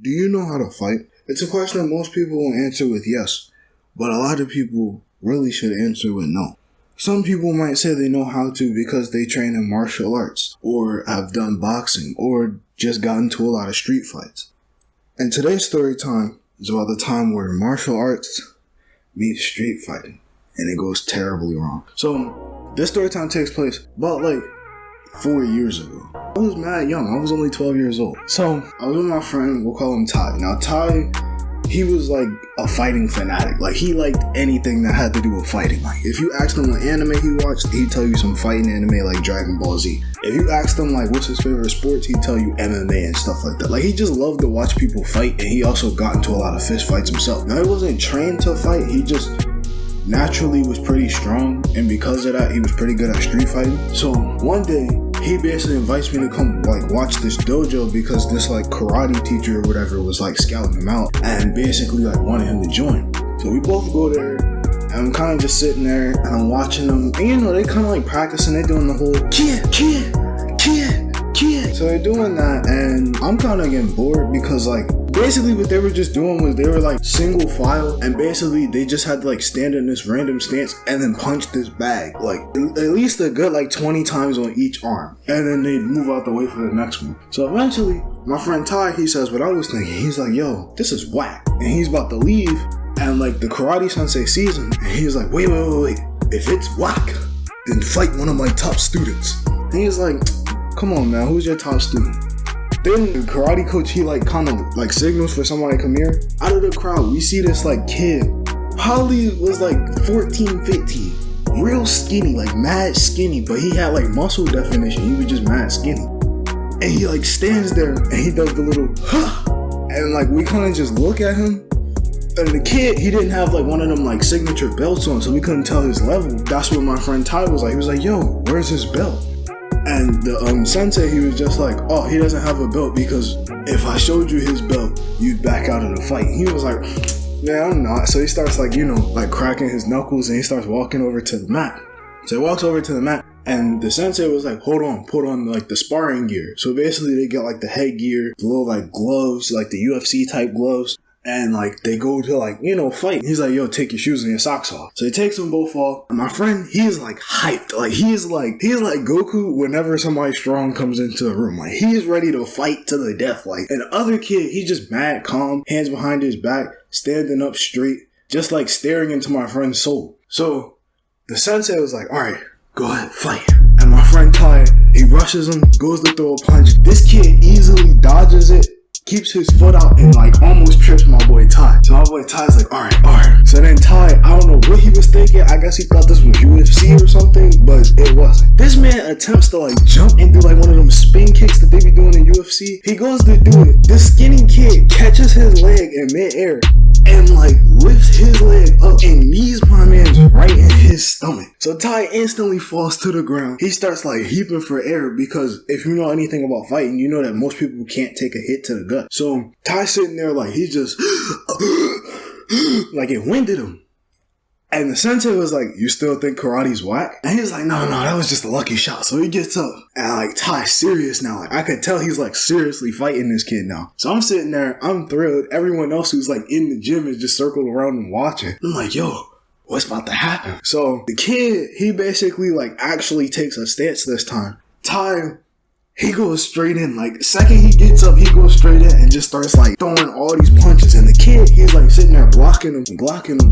do you know how to fight? It's a question that most people will answer with yes, but a lot of people really should answer with no. Some people might say they know how to because they train in martial arts, or have done boxing, or just got into a lot of street fights. And today's story time is about the time where martial arts meets street fighting, and it goes terribly wrong. So, this story time takes place about 4 years ago. I was mad young. I was only 12 years old. So, I was with my friend, we'll call him Ty. Now, Ty, he was a fighting fanatic. He liked anything that had to do with fighting. If you asked him what anime he watched, he'd tell you some fighting anime like Dragon Ball Z. If you asked him what's his favorite sports, he'd tell you MMA and stuff like that. He just loved to watch people fight, and he also got into a lot of fist fights himself. Now, he wasn't trained to fight. He just naturally was pretty strong, and because of that, he was pretty good at street fighting. So one day, he basically invites me to come watch this dojo because this karate teacher or whatever was scouting him out and basically wanted him to join. So we both go there, and I'm kind of just sitting there and I'm watching them, and they kind of practicing. They're doing the whole kid. So they're doing that, and I'm kind of getting bored because basically what they were just doing was they were single file, and basically they just had to stand in this random stance and then punch this bag at least a good 20 times on each arm, and then they move out the way for the next one. So eventually my friend Ty, he says what I was thinking. He's like, yo, this is whack, and he's about to leave, and the karate sensei sees him, and he's like, wait, if it's whack, then fight one of my top students. And he's like, come on man, who's your top student? Then the karate coach, he kind of signals for somebody to come here. Out of the crowd, we see this kid, probably was 14, 15, real skinny, mad skinny, but he had muscle definition. He was just mad skinny. And he stands there and he does the little huh, and we kind of just look at him. And the kid, he didn't have one of them signature belts on, so we couldn't tell his level. That's what my friend Ty was like. He was like, yo, where's his belt? And the sensei, he was just like, oh, he doesn't have a belt because if I showed you his belt, you'd back out of the fight. He was like, man, I'm not. So he starts cracking his knuckles, and he starts walking over to the mat. So he walks over to the mat, and the sensei was like, hold on, put on the sparring gear. So basically they get the headgear, the little gloves, the UFC type gloves. And they go to fight. He's like, yo, take your shoes and your socks off. So he takes them both off. And my friend, he's hyped. He's like Goku whenever somebody strong comes into the room. He's ready to fight to the death. And the other kid, he's just mad calm, hands behind his back, standing up straight, just staring into my friend's soul. So the sensei was like, all right, go ahead, fight. And my friend Ty, he rushes him, goes to throw a punch. This kid easily dodges it, keeps his foot out, and almost trips my boy Ty. So my boy Ty's like, alright. So then Ty, I don't know what he was thinking. I guess he thought this was UFC or something, but it wasn't. This man attempts to jump and do one of them spin kicks that they be doing in UFC. He goes to do it. This skinny kid catches his leg in midair and lifts his leg up and knees my man's right in his stomach. So Ty instantly falls to the ground. He starts heaping for air because if you know anything about fighting, you know that most people can't take a hit to the gut. So Ty's sitting there he's just it winded him. And the sensei was like, you still think karate's whack? And he's like, no, that was just a lucky shot. So he gets up and Ty's serious now. I could tell he's seriously fighting this kid now. So I'm sitting there, I'm thrilled. Everyone else who's in the gym is just circled around and watching. I'm like, yo, what's about to happen? So the kid, he basically actually takes a stance this time. Ty, he goes straight in. Second he gets up, he goes straight in and just starts throwing all these punches. And the kid, he's sitting there blocking him.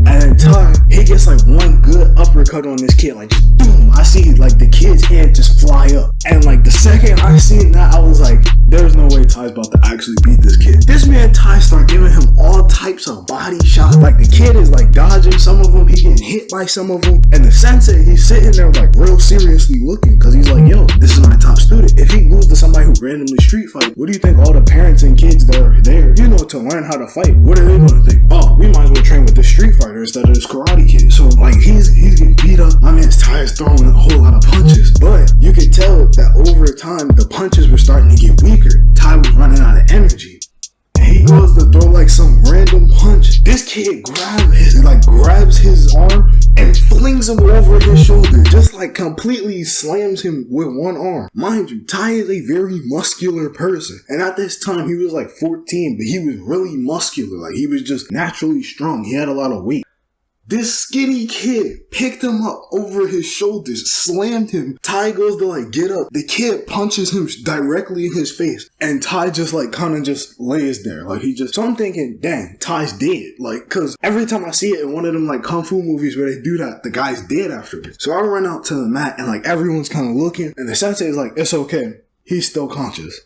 And then Ty, he gets one good uppercut on this kid. Just boom. I see the kid's hand just fly up. And the second I seen that, I was like, there's no way Ty's about to actually beat this kid. This man Ty start giving him all types of body shots. The kid is dodging some of them. He getting hit by some of them. And the sensei, he's sitting there real seriously looking because he's like, yo, this is my top student. If he lose to somebody who randomly street fight, what do you think all the parents and kids that are there, to learn how to fight, what are they going to think? Oh, we might as well train with this street fighter instead of this karate kid. So he's getting beat up. My man's Ty's throwing a whole lot of punches, but you could tell that over time the punches were starting to get weaker. Ty was running out of energy. He goes to throw like some random punch. This kid grabs his arm and flings him over his shoulder. Just like completely slams him with one arm. Mind you, Ty is a very muscular person. And at this time he was like 14, but he was really muscular. Like he was just naturally strong. He had a lot of weight. This skinny kid picked him up over his shoulders, slammed him. Ty goes to like get up. The kid punches him directly in his face. And Ty just like kind of just lays there. Like so I'm thinking, dang, Ty's dead. Like, cause every time I see it in one of them like Kung Fu movies where they do that, the guy's dead afterwards. So I run out to the mat and like everyone's kind of looking. And the sensei is like, it's okay. He's still conscious.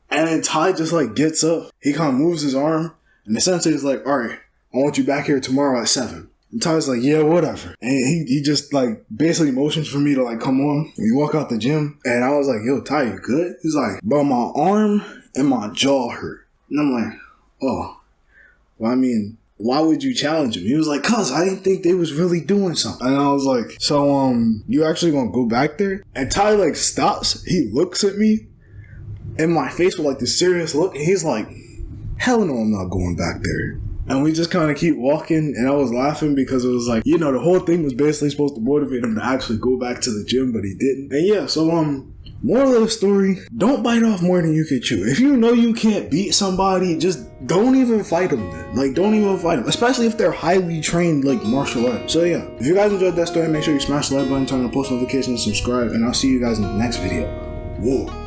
And then Ty just like gets up. He kind of moves his arm. And the sensei is like, all right, I want you back here tomorrow at 7. And Ty's like, yeah, whatever. And he just like basically motions for me to like come on. We walk out the gym and I was like, yo, Ty, you good? He's like, but my arm and my jaw hurt. And I'm like, oh, well, I mean, why would you challenge him? He was like, cause I didn't think they was really doing something. And I was like, so you actually gonna go back there? And Ty like stops. He looks at me in my face with like this serious look. And he's like, hell no, I'm not going back there. And we just kind of keep walking, and I was laughing because it was like, you know, the whole thing was basically supposed to motivate him to actually go back to the gym, but he didn't. And yeah, so moral of the story, don't bite off more than you can chew. If you know you can't beat somebody, just don't even fight them then. Like, don't even fight them, especially if they're highly trained, like, martial arts. So yeah, if you guys enjoyed that story, make sure you smash the like button, turn on post notifications, and subscribe, and I'll see you guys in the next video. Whoa.